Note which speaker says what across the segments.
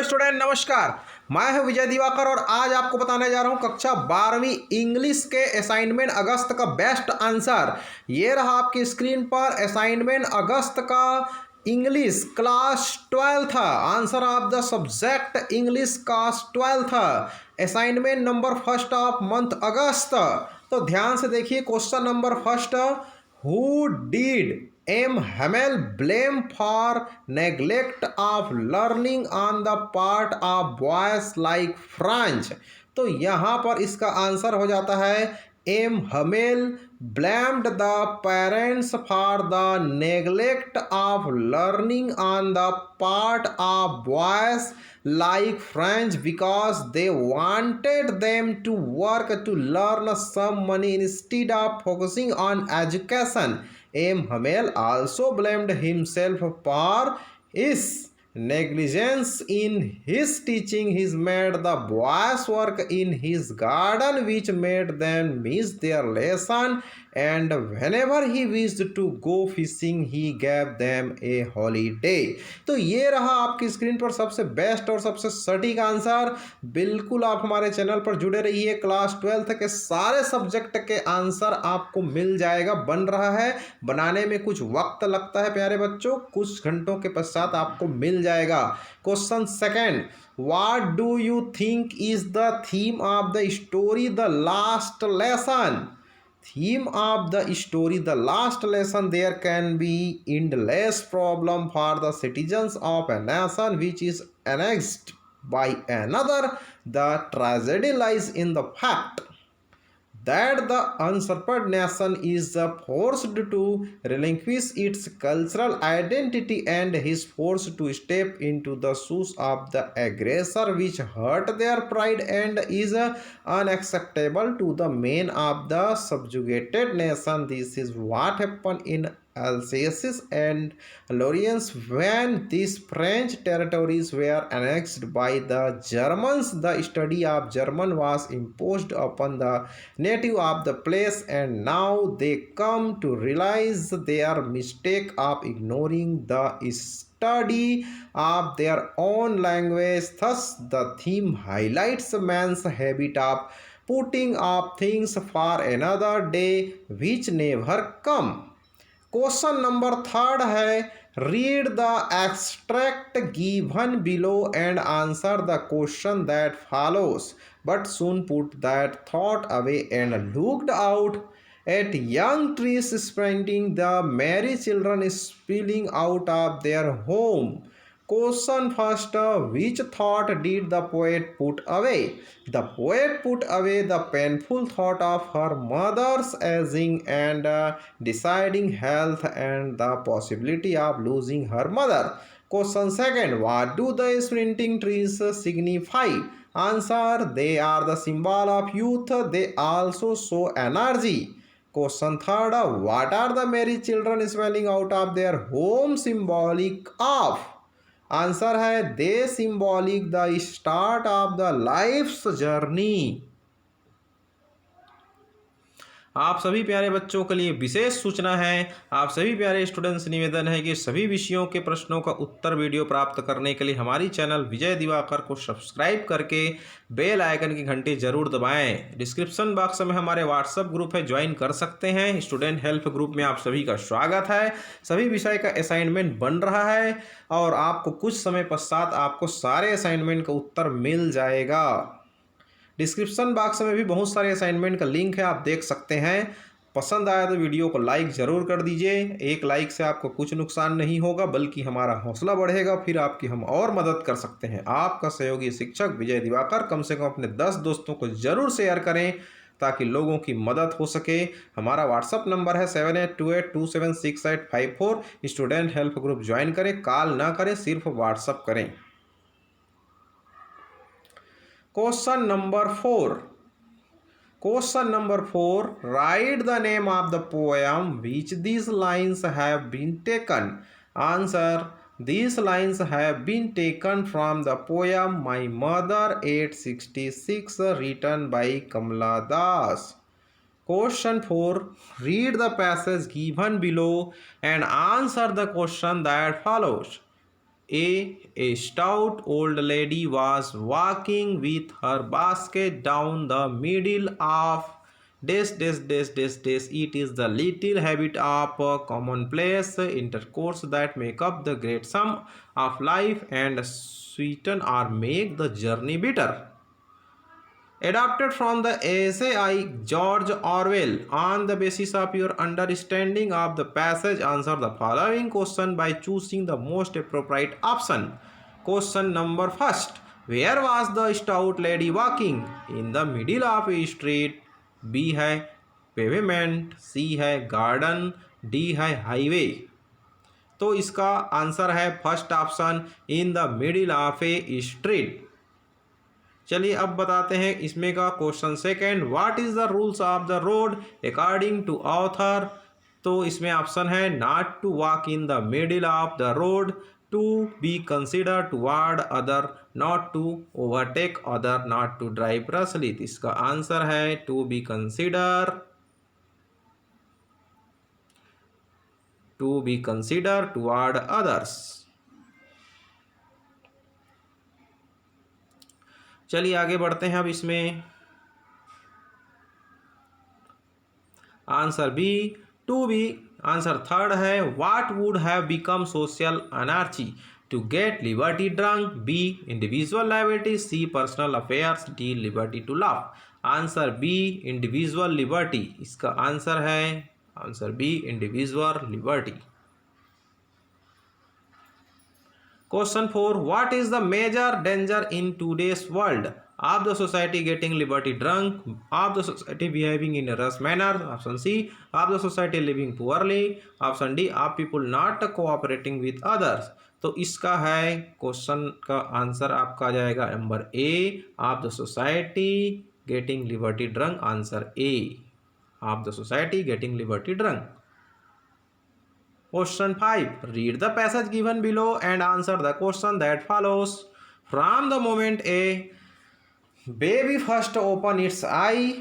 Speaker 1: Student नमस्कार। मैं हूं विजय दिवाकर और आज आपको बताने जा रहा हूं कक्षा 12वीं इंग्लिश के असाइनमेंट अगस्त का बेस्ट आंसर। ये रहा आपकी स्क्रीन पर असाइनमेंट अगस्त का English class 12 answer of the subject English class 12 assignment number first of month August. तो ध्यान से देखिए question number first, who did M Hamel blame for neglect of learning on the part of boys like Franz. तो यहाँ पर इसका answer हो जाता है M Hamel blamed the parents for the neglect of learning on the part of boys like French because they wanted them to work to learn some money instead of focusing on education. M. Hamel also blamed himself for his negligence in his teaching. He made the boys work in his garden which made them miss their lesson, and whenever he wished to go fishing he gave them a holiday. तो ये रहा आपकी screen पर सबसे best और सबसे सटीक answer. बिल्कुल आप हमारे चैनल पर जुड़े रहिए, क्लास 12 के सारे सब्जेक्ट के आंसर आपको मिल जाएगा। बन रहा है, बनाने में कुछ वक्त लगता है प्यारे बच्चों, कुछ घंटों के पश्चात आपको मिल जाएगा। Question second, what do you think is the theme of the story the last lesson? Theme of the story the last lesson, there can be endless problem for the citizens of a nation which is annexed by another. The tragedy lies in the fact that the usurped nation is forced to relinquish its cultural identity and is forced to step into the shoes of the aggressor, which hurt their pride and is unacceptable to the men of the subjugated nation. This is what happened in Alsace and Lorraine when these French territories were annexed by the Germans. The study of German was imposed upon the native of the place, and now they come to realize their mistake of ignoring the study of their own language. Thus, the theme highlights man's habit of putting off things for another day which never come. Question number third है, read the extract given below and answer the question that follows, but soon put that thought away and looked out at young trees sprouting, the merry children spilling out of their home. Question first, which thought did the poet put away? The poet put away the painful thought of her mother's aging and deciding health and the possibility of losing her mother. Question second, what do the sprinting trees signify? Answer, they are the symbol of youth. They also show energy. Question third, what are the merry children swelling out of their home symbolic of? Answer है they symbolic the start of the life's journey. आप सभी प्यारे बच्चों के लिए विशेष सूचना है, आप सभी प्यारे स्टूडेंट्स निवेदन है कि सभी विषयों के प्रश्नों का उत्तर वीडियो प्राप्त करने के लिए हमारी चैनल विजय दिवाकर को सब्सक्राइब करके बेल आइकन की घंटी जरूर दबाएं। डिस्क्रिप्शन बॉक्स में हमारे व्हाट्सएप ग्रुप है, ज्वाइन कर सकते हैं। स्टूडेंट हेल्प ग्रुप में आप सभी का स्वागत है। सभी विषय का असाइनमेंट बन रहा है और आपको कुछ समय पश्चात आपको सारे असाइनमेंट का उत्तर मिल जाएगा। डिस्क्रिप्शन बॉक्स में भी बहुत सारे असाइनमेंट का लिंक है, आप देख सकते हैं। पसंद आया तो वीडियो को लाइक ज़रूर कर दीजिए। एक लाइक से आपको कुछ नुकसान नहीं होगा बल्कि हमारा हौसला बढ़ेगा, फिर आपकी हम और मदद कर सकते हैं। आपका सहयोगी शिक्षक विजय दिवाकर, कम से कम अपने 10 दोस्तों को ज़रूर शेयर करें ताकि लोगों की मदद हो सके। हमारा व्हाट्सअप नंबर है 7828276854। स्टूडेंट हेल्प ग्रुप ज्वाइन करें, कॉल ना करें, सिर्फ व्हाट्सअप करें। Question number 4. Question number 4. Write the name of the poem which these lines have been taken. Answer. These lines have been taken from the poem My Mother 866 written by Kamala Das. Question 4. Read the passage given below and answer the question that follows. A stout old lady was walking with her basket down the middle of dash. It is the little habit of commonplace intercourse that make up the great sum of life and sweeten or make the journey bitter. Adapted from the essay by George Orwell. On the basis of your understanding of the passage, answer the following question by choosing the most appropriate option. Question number first. Where was the stout lady walking? In the middle of a street. B है pavement, C है garden, D है highway. तो इसका answer है first option, in the middle of a street. चलिए अब बताते हैं इसमें का question second. What is the rules of the road according to author? तो इसमें ऑप्शन है not to walk in the middle of the road, to be consider toward other, not to overtake other, not to drive rashly. इसका answer है to be consider toward others. चलिए आगे बढ़ते हैं अब इसमें। Answer B to be. Answer third है what would have become social anarchy? To get liberty drunk, B individual liability, C personal affairs, D liberty to love. Answer B individual liberty. इसका answer है answer B individual liberty. Question 4. What is the major danger in today's world? Of the society getting liberty drunk, of the society behaving in a rush manner, option C, of the society living poorly, option D, of people not cooperating with others. तो इसका है question का answer आपका आ जाएगा number A, of the society getting liberty drunk. Answer A, of the society getting liberty drunk. Question 5. Read the passage given below and answer the question that follows. From the moment a baby first opens its eye,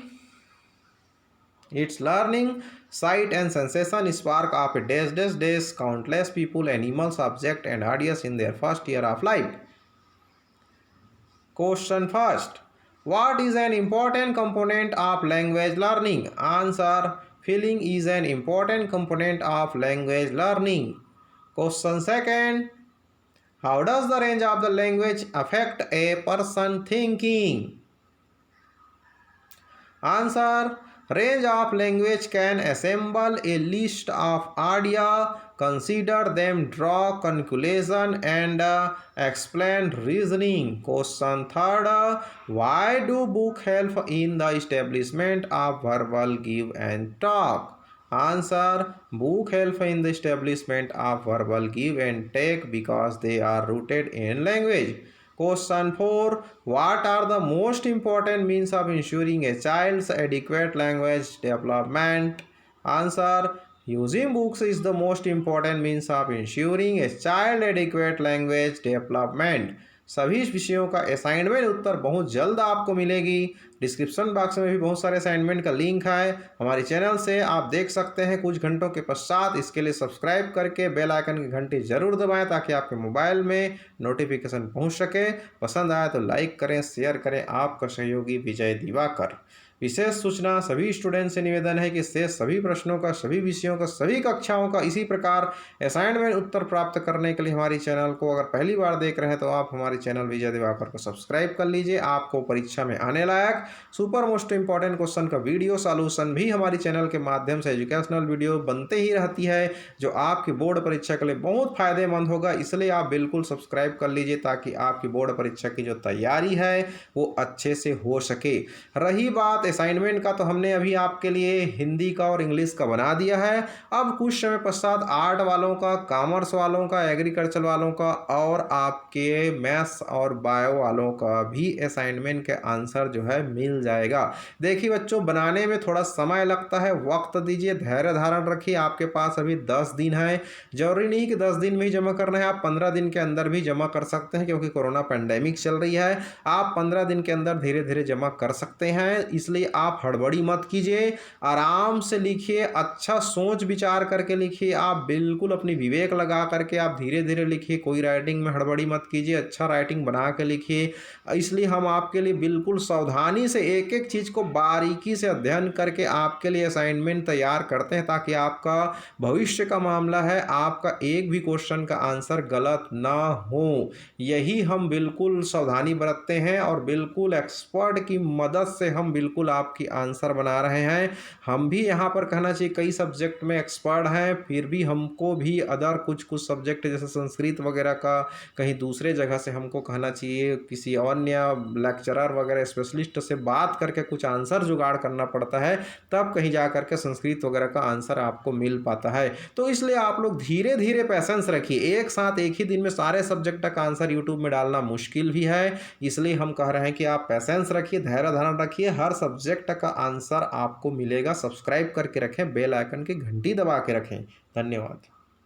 Speaker 1: its learning, sight and sensation spark of a dash. Countless people, animals, objects and ideas in their first year of life. Question first. What is an important component of language learning? Answer. Feeling is an important component of language learning. Question second. How does the range of the language affect a person thinking? Answer. Range of language can assemble a list of idea, consider them, draw conclusion and explain reasoning. Question third. Why do book help in the establishment of verbal give and talk? Answer. Book help in the establishment of verbal give and take because they are rooted in language. Question 4. What are the most important means of ensuring a child's adequate language development? Answer. Using books is the most important means of ensuring a child adequate language development. सभी विषयों का assignment उत्तर बहुत जल्द आपको मिलेगी। Description box में भी बहुत सारे असाइनमेंट का लिंक है। हमारे चैनल से आप देख सकते हैं कुछ घंटों के पश्चात। इसके लिए सब्सक्राइब करके बेल आइकन की घंटी जरूर दबाएं ताकि आपके मोबाइल में नोटिफिकेशन पहुंच सके। पसंद आया तो लाइक करें, शेयर करें। आपका सहयोगी विजय दिवाकर। विशेष सूचना, सभी स्टूडेंट से निवेदन है कि शेष सभी प्रश्नों का, सभी विषयों का, सभी कक्षाओं का इसी प्रकार असाइनमेंट उत्तर प्राप्त करने के लिए हमारी चैनल को अगर पहली बार देख रहे हैं तो आप हमारे चैनल विजय दिवाकर को सब्सक्राइब कर लीजिए। आपको परीक्षा में आने लायक सुपर मोस्ट इंपॉर्टेंट क्वेश्चन का वीडियो सॉल्यूशन भी हमारी चैनल के माध्यम से एजुकेशनल वीडियो बनते ही रहती है जो आपकी बोर्ड परीक्षा के लिए बहुत फायदेमंद होगा। इसलिए आप बिल्कुल सब्सक्राइब कर लीजिए ताकि आपकी बोर्ड परीक्षा की जो तैयारी है वो अच्छे से हो सके। रही बात असाइनमेंट का, तो हमने अभी आपके लिए हिंदी का और इंग्लिश का बना दिया है। अब कुछ समय पश्चात आर्ट वालों का, कॉमर्स वालों का, एग्रीकल्चर वालों का और आपके मैथ्स और बायो वालों का भी असाइनमेंट के आंसर जो है मिल जाएगा। देखिए बच्चों, बनाने में थोड़ा समय लगता है, वक्त दीजिए, धैर्य धारण रखिए। आपके पास अभी 10 दिन है। जरूरी नहीं कि 10 दिन में ही जमा करना है, आप 15 दिन के अंदर भी जमा कर सकते हैं क्योंकि कोरोना पैंडेमिक चल रही है। आप 15 दिन के अंदर धीरे धीरे जमा कर सकते हैं। इसलिए इसलिए आप हड़बड़ी मत कीजिए, आराम से लिखिए, अच्छा सोच विचार करके लिखिए, आप बिल्कुल अपनी विवेक लगा करके आप धीरे धीरे लिखिए, कोई राइटिंग में हड़बड़ी मत कीजिए, अच्छा राइटिंग बना के लिखिए। इसलिए हम आपके लिए बिल्कुल सावधानी से एक एक चीज़ को बारीकी से अध्ययन करके आपके लिए असाइनमेंट तैयार करते हैं, ताकि आपका भविष्य का मामला है, आपका एक भी क्वेश्चन का आंसर गलत ना हो। यही हम बिल्कुल सावधानी बरतते हैं और बिल्कुल एक्सपर्ट की मदद से हम बिल्कुल आपकी आंसर बना रहे हैं। हम भी यहाँ पर कहना चाहिए कई सब्जेक्ट में एक्सपर्ट हैं, फिर भी हमको भी अदर कुछ कुछ सब्जेक्ट जैसे संस्कृत वगैरह का कहीं दूसरे जगह से हमको कहना चाहिए, किसी अन्य लेक्चरर वगैरह स्पेशलिस्ट से बात करके कुछ आंसर जुगाड़ करना पड़ता है, तब कहीं जा करके संस्कृत वगैरह का आंसर आपको मिल पाता है। तो इसलिए आप लोग धीरे धीरे पैसेंस रखिए, एक साथ एक ही दिन में सारे सब्जेक्ट का आंसर यूट्यूब में डालना मुश्किल भी है। इसलिए हम कह रहे हैं कि आप पैसेंस रखिए, धैर्य धारण रखिए, हर सब्जेक्ट का आंसर आपको मिलेगा। सब्सक्राइब करके रखें, बेल आइकन की घंटी दबा के रखें। धन्यवाद।